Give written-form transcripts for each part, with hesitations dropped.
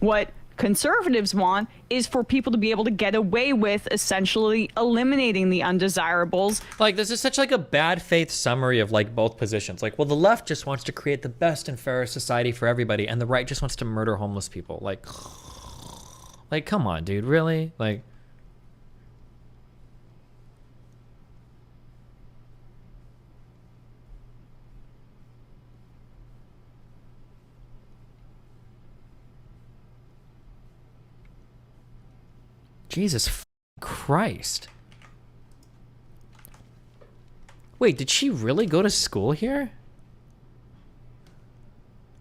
What conservatives want is for people to be able to get away with essentially eliminating the undesirables. Like, this is such like a bad faith summary of like both positions. Like, well, the left just wants to create the best and fairest society for everybody, and the right just wants to murder homeless people. Like, come on, dude, really? Like, Jesus Christ. Wait, did she really go to school here?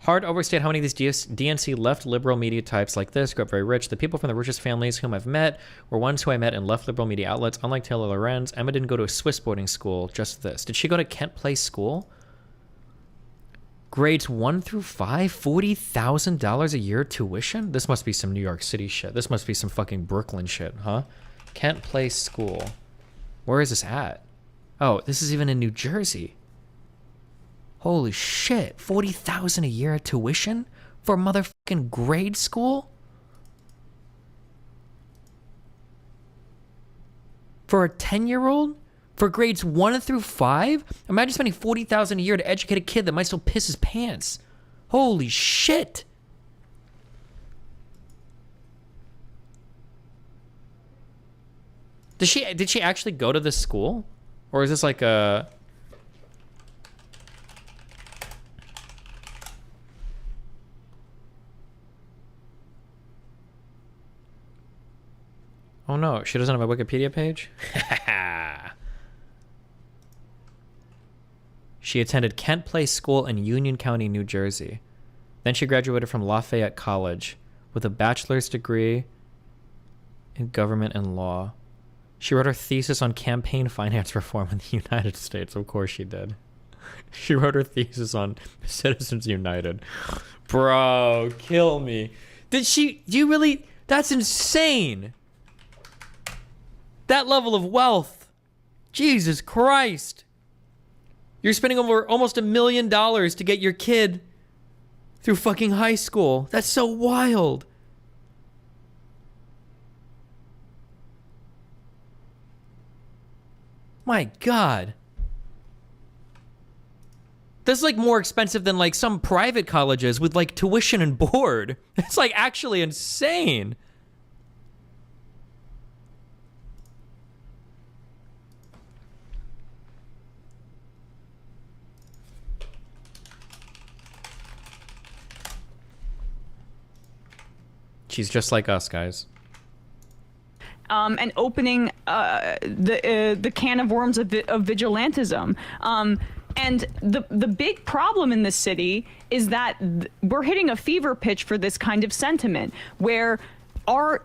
Hard to overstate how many of these DNC left liberal media types like this grew up very rich. The people from the richest families whom I've met were ones who I met in left liberal media outlets. Unlike Taylor Lorenz, Emma didn't go to a Swiss boarding school, just this. Did she go to Kent Place School? Grades 1 through 5, $40,000 a year tuition? This must be some New York City shit. This must be some fucking Brooklyn shit, huh? Kent Place School. Where is this at? Oh, this is even in New Jersey. Holy shit, $40,000 a year tuition for motherfucking grade school? For a 10-year-old? For grades 1 through 5? Imagine spending $40,000 a year to educate a kid that might still piss his pants. Holy shit. Did she actually go to this school? Or is this like a... Oh no, she doesn't have a Wikipedia page? She attended Kent Place School in Union County, New Jersey. Then she graduated from Lafayette College with a bachelor's degree in government and law. She wrote her thesis on campaign finance reform in the United States. Of course she did. She wrote her thesis on Citizens United. Bro, kill me. Did she... Do you really... That's insane. That level of wealth. Jesus Christ. You're spending over almost $1 million to get your kid through fucking high school. That's so wild. My God. That's like more expensive than like some private colleges with like tuition and board. It's like actually insane. She's just like us, guys. And opening the can of worms of vigilantism. And the big problem in this city is that we're hitting a fever pitch for this kind of sentiment, where our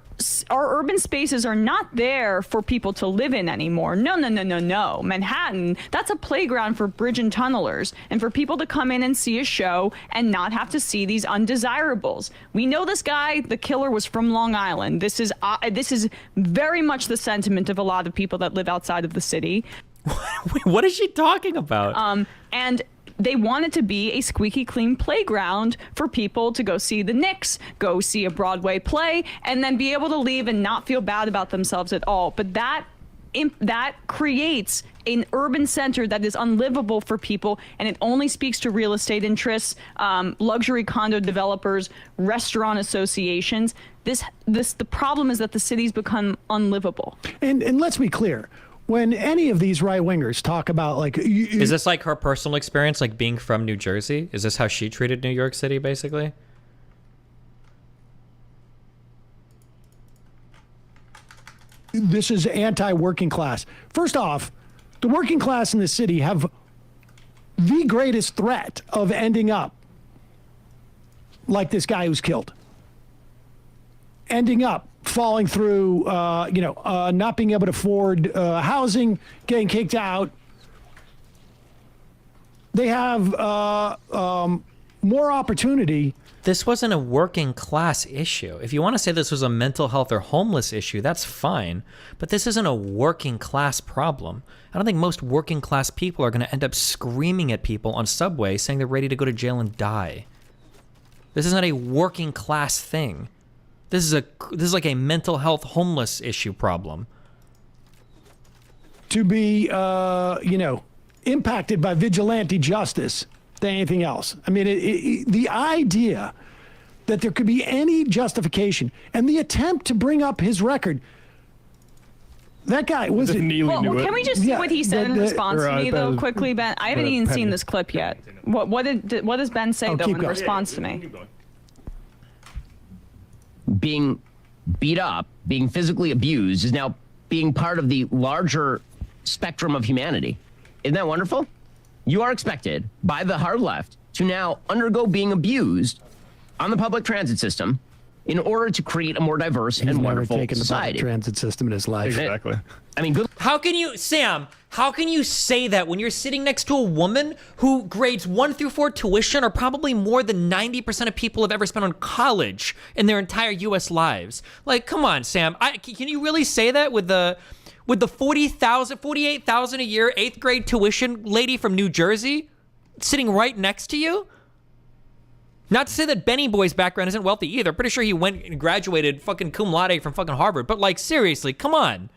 urban spaces are not there for people to live in anymore. No. Manhattan, that's a playground for bridge and tunnelers, and for people to come in and see a show and not have to see these undesirables. We know this guy, the killer, was from Long Island. This is very much the sentiment of a lot of people that live outside of the city. Wait, what is she talking about? And they want it to be a squeaky clean playground for people to go see the Knicks, go see a Broadway play, and then be able to leave and not feel bad about themselves at all. But that creates an urban center that is unlivable for people, and it only speaks to real estate interests, luxury condo developers, restaurant associations. The problem is that the city's become unlivable. And let's be clear. When any of these right-wingers talk about, like... Is this like her personal experience, like being from New Jersey? Is this how she treated New York City, basically? This is anti-working class. First off, the working class in the city have the greatest threat of ending up like this guy who's killed. Ending up falling through, not being able to afford housing, getting kicked out. They have more opportunity. This wasn't a working class issue. If you want to say this was a mental health or homeless issue, that's fine. But this isn't a working class problem. I don't think most working class people are going to end up screaming at people on Subway saying they're ready to go to jail and die. This is not a working class thing. This is like a mental health homeless issue problem. To be, impacted by vigilante justice than anything else. I mean, the idea that there could be any justification and the attempt to bring up his record. That guy was. Well, can we just see what he said in response to me, though, Ben, quickly, Ben? I haven't even seen this clip yet. What does Ben say, though, keep in going. response to me? Being beat up, being physically abused is now being part of the larger spectrum of humanity. Isn't that wonderful? You are expected by the hard left to now undergo being abused on the public transit system in order to create a more diverse He's and never wonderful taken the public society. transit system in his life. Exactly. I mean, good How can you, Sam, how can you say that when you're sitting next to a woman who grades 1 through 4 tuition are probably more than 90% of people have ever spent on college in their entire U.S. lives? Like, come on, Sam. Can you really say that with the 48,000 a year 8th grade tuition lady from New Jersey sitting right next to you? Not to say that Benny Boy's background isn't wealthy either. Pretty sure he went and graduated fucking cum laude from fucking Harvard. But like, seriously, come on.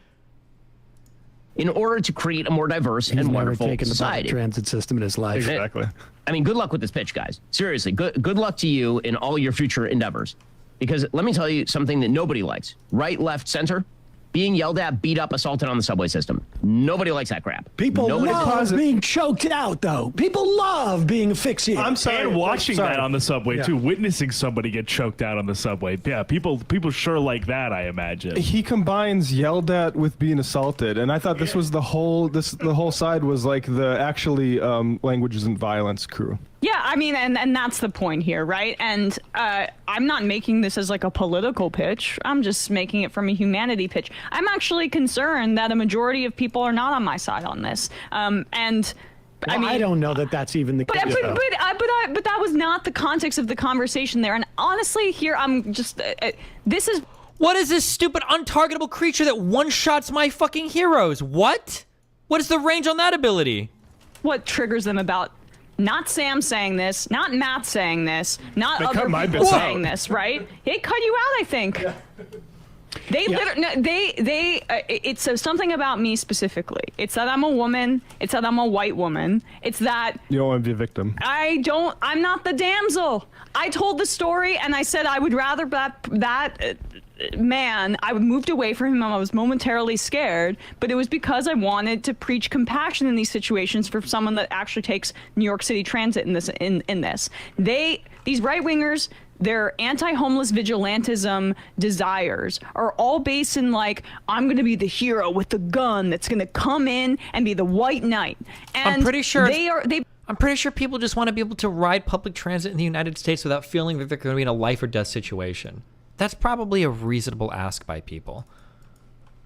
in order to create a more diverse He's and never wonderful taken the public society. transit system in his life. Exactly. I mean, good luck with this pitch, guys. Seriously, good luck to you in all your future endeavors. Because let me tell you something that nobody likes. Right, left, center, being yelled at, beat up, assaulted on the subway system. Nobody likes that crap. People Nobody love being choked out, though. People love being asphyxiated. I'm sorry. And watching Sorry. that on the subway Yeah. too, witnessing somebody get choked out on the subway. Yeah, people sure like that, I imagine. He combines yelled at with being assaulted, and I thought this was the whole side was like the actually languages and violence crew. Yeah, I mean, and that's the point here, right? And I'm not making this as like a political pitch. I'm just making it from a humanity pitch. I'm actually concerned that a majority of people are not on my side on this. And I Well, mean, I don't know that that's even the But, case. though. but that was not the context of the conversation there. And honestly, here I'm just this is What is this stupid untargetable creature that one-shots my fucking heroes? What? What is the range on that ability? what triggers them about not Sam saying this, not Matt saying this, not They other cut my people bits saying out. this, right? They cut you out, I think. They literally, no, it says something about me specifically. It's that I'm a woman. It's that I'm a white woman. It's that You don't want to be a victim. I'm not the damsel. I told the story and I said I would rather that man, I moved away from him. I was momentarily scared, but it was because I wanted to preach compassion in these situations for someone that actually takes New York City Transit in this. These right-wingers, their anti-homeless vigilantism desires are all based in like, I'm going to be the hero with the gun that's going to come in and be the white knight. And I'm pretty sure they I'm pretty sure people just want to be able to ride public transit in the United States without feeling that they're going to be in a life or death situation. That's probably a reasonable ask by people.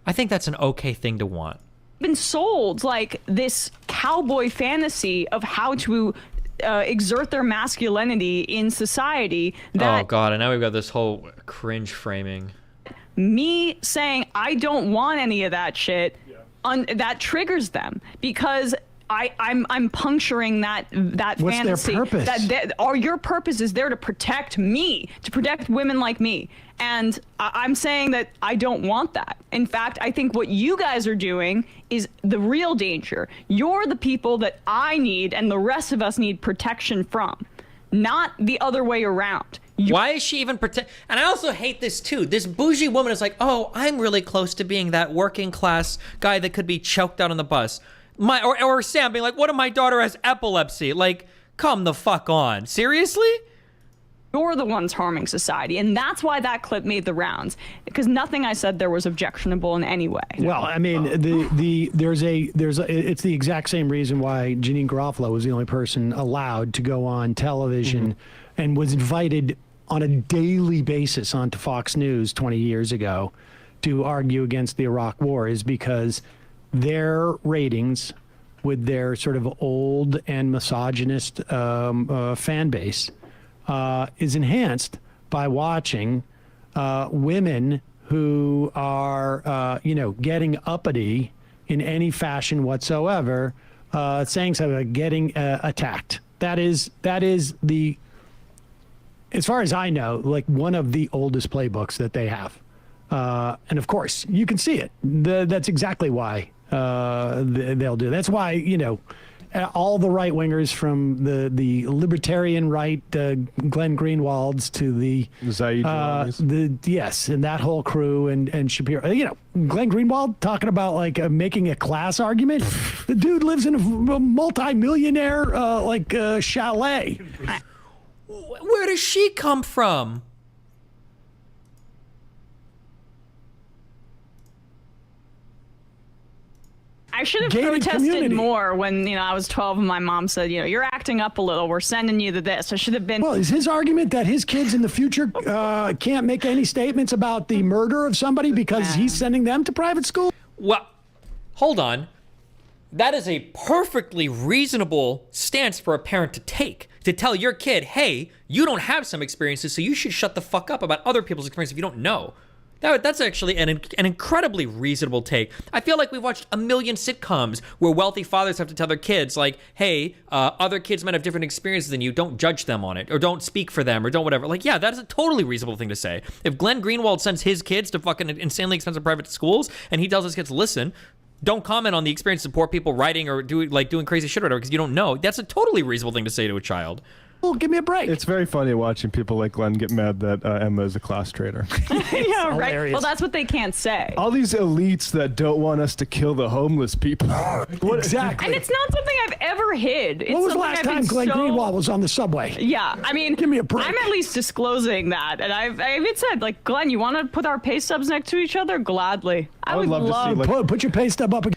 I think that's an okay thing to want. been sold like this cowboy fantasy of how to exert their masculinity in society that Oh god, and now we've got this whole cringe framing. me saying I don't want any of that shit that triggers them because I'm puncturing that What's their fantasy. purpose? Your purpose is there to protect me, to protect women like me, and I'm saying that I don't want that. In fact, I think what you guys are doing is the real danger. You're the people that I need, and the rest of us need protection from, not the other way around. Why is she even pretend? And I also hate this too. This bougie woman is like, oh, I'm really close to being that working class guy that could be choked out on the bus. Or Sam being like, what if my daughter has epilepsy? Like, come the fuck on. Seriously? You're the ones harming society, and that's why that clip made the rounds, because nothing I said there was objectionable in any way. Well, I mean, it's the exact same reason why Janine Garofalo was the only person allowed to go on television and was invited on a daily basis onto Fox News 20 years ago to argue against the Iraq War, is because their ratings with their sort of old and misogynist fan base is enhanced by watching women who are, getting uppity in any fashion whatsoever, saying something, getting attacked. That is the as far as I know, like one of the oldest playbooks that they have. And of course, you can see it. That's exactly why they'll do. That's why, all the right wingers from the libertarian right, Glenn Greenwald's, to the Zaid Jalanis. yes, and that whole crew, and Shapiro. Glenn Greenwald talking about like making a class argument. The dude lives in a multi-millionaire chalet. Where does she come from? I should have Gated protested community. more when I was 12 and my mom said, you're acting up a little. We're sending you to this. I should have been. Well, is his argument that his kids in the future can't make any statements about the murder of somebody because he's sending them to private school? Well, hold on. That is a perfectly reasonable stance for a parent to take. To tell your kid, hey, you don't have some experiences, so you should shut the fuck up about other people's experiences if you don't know. That's actually an incredibly reasonable take. I feel like we've watched a million sitcoms where wealthy fathers have to tell their kids, like, hey, other kids might have different experiences than you. Don't judge them on it, or don't speak for them, or don't whatever. Like, yeah, that is a totally reasonable thing to say. If Glenn Greenwald sends his kids to fucking insanely expensive private schools, and he tells his kids, listen, don't comment on the experience of poor people writing or doing crazy shit or whatever because you don't know, that's a totally reasonable thing to say to a child. Oh, give me a break. It's very funny watching people like Glenn get mad that Emma is a class traitor. Yeah, right. hilarious. Well, that's what they can't say. All these elites that don't want us to kill the homeless people. Exactly. And it's not something I've ever hid. It's When was the something last I've time been Glenn so- Greenwald was on the subway? Yeah, I mean, Give me a break. I'm at least disclosing that, and I've even said, like, Glenn, you want to put our pay stubs next to each other? Gladly. I would love to see, like- Put your pay stub up again.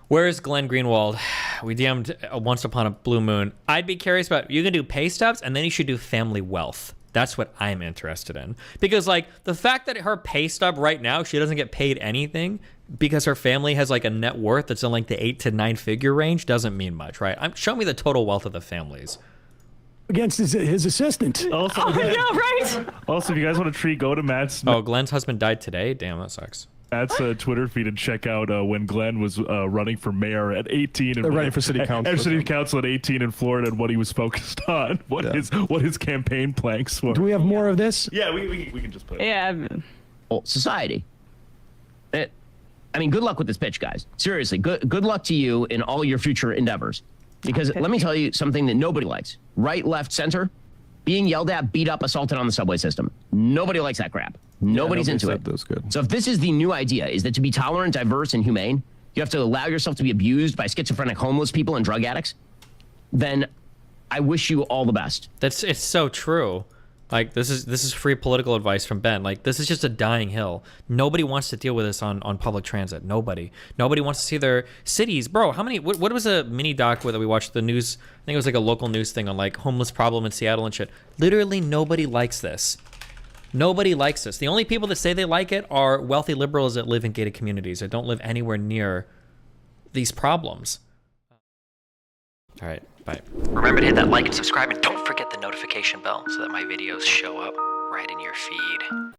Where is Glenn Greenwald? We DM'd Once Upon a Blue Moon. I'd be curious about, you can do pay stubs and then you should do family wealth. That's what I'm interested in. Because like the fact that her pay stub right now, she doesn't get paid anything because her family has like a net worth that's in like the 8 to 9 figure range doesn't mean much, right? Show me the total wealth of the families. Against his assistant. Also, Oh, yeah, right? also, if you guys want a treat, go to Matt's Oh, Glenn's husband died today? Damn, that sucks. Twitter feed and check out when Glenn was running for mayor at 18 and running for city council. And city council at 18 in Florida, and what he was focused on, what his campaign planks were. Do we have more of this? Yeah, we can just put it. Yeah. Society. I mean, good luck with this pitch, guys. Seriously, good luck to you in all your future endeavors. Because let me tell you something that nobody likes. Right, left, center, being yelled at, beat up, assaulted on the subway system. Nobody likes that crap. Nobody's into it. That was good. So if this is the new idea, is that to be tolerant, diverse, and humane, you have to allow yourself to be abused by schizophrenic homeless people and drug addicts, then I wish you all the best. It's so true. Like this is free political advice from Ben. Like this is just a dying hill. Nobody wants to deal with this on public transit. Nobody wants to see their cities, bro. How many? What was a mini doc that we watched the news? I think it was like a local news thing on like homeless problem in Seattle and shit. Literally nobody likes this. Nobody likes this. The only people that say they like it are wealthy liberals that live in gated communities that don't live anywhere near these problems. All right, bye. Remember to hit that like and subscribe, and don't forget the notification bell so that my videos show up right in your feed.